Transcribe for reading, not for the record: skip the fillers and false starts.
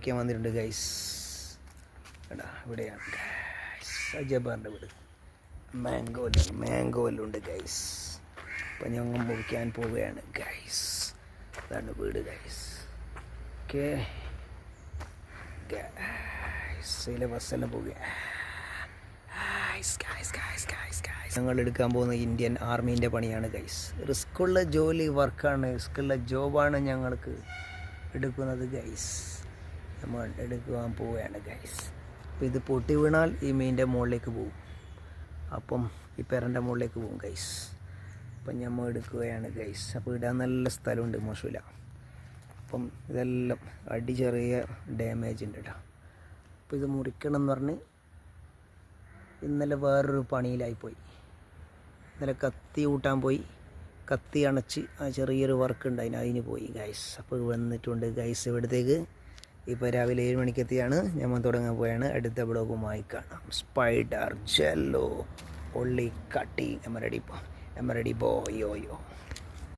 മുറിക്കാൻ വന്നിട്ടുണ്ട് ഗൈസ്. എടാ ഇവിടെയാണ് ജബ്ബാറിൻ്റെ വീട്. മാംഗോയിലുണ്ട് ഗൈസ്. അപ്പം ഞങ്ങൾ മുറിക്കാൻ പോവുകയാണ് ഗൈസ്. അതാണ് വീട് ഗൈസ്. ഓക്കെ ഗൈസ്, ബസ്സെല്ലാം പോവുകയാണ്. ഞങ്ങൾ എടുക്കാൻ പോകുന്ന ഇന്ത്യൻ ആർമീൻ്റെ പണിയാണ് ഗൈസ്. റിസ്ക്കുള്ള ജോലി വർക്കാണ്, റിസ്ക്കുള്ള ജോബാണ് ഞങ്ങൾക്ക് എടുക്കുന്നത് ഗൈസ്. നമ്മൾ എടുക്കുവാൻ പോവുകയാണ് ഗൈസ്. അപ്പോൾ ഇത് പൊട്ടി വീണാൽ ഈ മീനിൻ്റെ മുകളിലേക്ക് പോകും. അപ്പം ഈ പെരൻ്റെ മുകളിലേക്ക് പോകും ഗൈസ്. അപ്പം നമ്മൾ എടുക്കുകയാണ് ഗൈസ്. അപ്പോൾ ഇടാൻ നല്ല സ്ഥലമുണ്ട്, മോശമില്ല. അപ്പം ഇതെല്ലാം അടി ചെറിയ ഡാമേജ് ഉണ്ട് കേട്ടോ. അപ്പോൾ ഇത് മുറിക്കണം എന്ന് പറഞ്ഞ് ഇന്നലെ വേറൊരു പണിയിലായിപ്പോയി. ഇന്നലെ കത്തി കൂട്ടാൻ പോയി, കത്തി അണച്ച് ആ ചെറിയൊരു വർക്ക് ഉണ്ട്, അതിന് പോയി ഗൈസ്. അപ്പോൾ വന്നിട്ടുണ്ട് ഗൈസ് ഇവിടത്തേക്ക്. ഇപ്പോൾ രാവിലെ 7 മണിക്കെത്തിയാണ്. ഞാൻ തുടങ്ങാൻ പോയാണ്. അടുത്ത ബ്ലോഗുമായി കാണാം. സ്പൈഡർ ജെല്ലോ ഒള്ളി കട്ടി എം റെഡി ബോയോയോ.